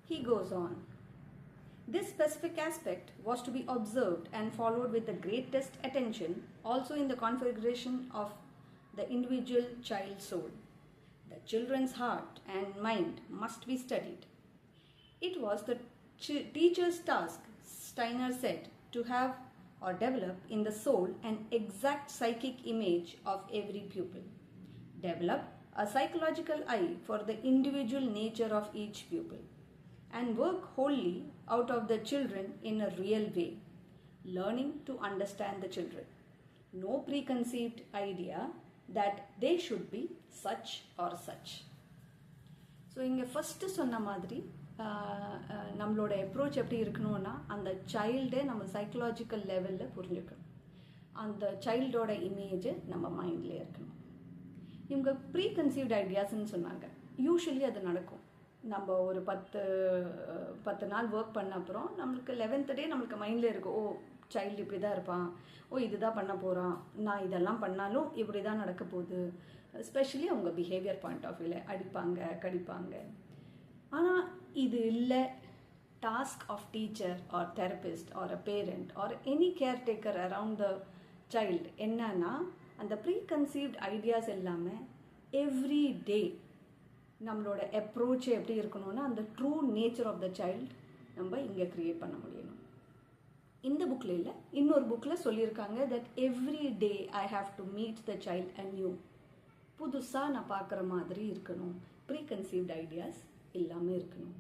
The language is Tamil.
He goes on. This specific aspect was to be observed and followed with the greatest attention also in the configuration of the individual child soul. The children's heart and mind must be studied. It was the teacher's task, Steiner said, to have or develop in the soul an exact psychic image of every pupil. Develop a psychological eye for the individual nature of each pupil and work wholly out of the children in a real way, learning to understand the children. No preconceived idea that they should be such or such. So இங்கே ஃபஸ்ட்டு சொன்ன மாதிரி நம்மளோட அப்ரோச் எப்படி இருக்கணும்னா அந்த சைல்டை நம்ம சைக்கலாஜிக்கல் லெவலில் புரிஞ்சுக்கணும். அந்த சைல்டோட இமேஜ் நம்ம மைண்ட்லேயே இருக்கணும். இவங்க ப்ரீ கன்சீவ்ட் ஐடியாஸ்ன்னு சொன்னாங்க. யூஸ்வலி அது நடக்கும். நம்ம ஒரு 10 நாள் ஒர்க் பண்ண அப்புறம் நம்மளுக்கு 11th டே நம்மளுக்கு மைண்டில் இருக்கும், ஓ சைல்டு இப்படி தான் இருப்பான், ஓ இதுதான் பண்ண போகிறான், நான் இதெல்லாம் பண்ணாலும் இப்படி தான் நடக்க போகுது. எஸ்பெஷலி அவங்க பிஹேவியர் பாயிண்ட் ஆஃப் வியூவில் அடிப்பாங்க கடிப்பாங்க. ஆனால் இது இல்லை task of teacher or therapist or a parent or any caretaker around the child என்னன்னா அந்த ப்ரீ கன்சீவ்ட் ஐடியாஸ் எல்லாமே எவ்ரி டே நம்மளோட அப்ரோச் எப்படி இருக்கணும்னா அந்த true nature of the child நம்ம இங்கே க்ரியேட் பண்ண முடியணும். இந்த புக்கில் இல்லை, இன்னொரு புக்கில் சொல்லியிருக்காங்க that every day I have to meet the child and new. புதுசாக நான் பார்க்குற மாதிரி இருக்கணும். ப்ரீ கன்சீவ்ட் ஐடியாஸ் எல்லாமே இருக்கணும்.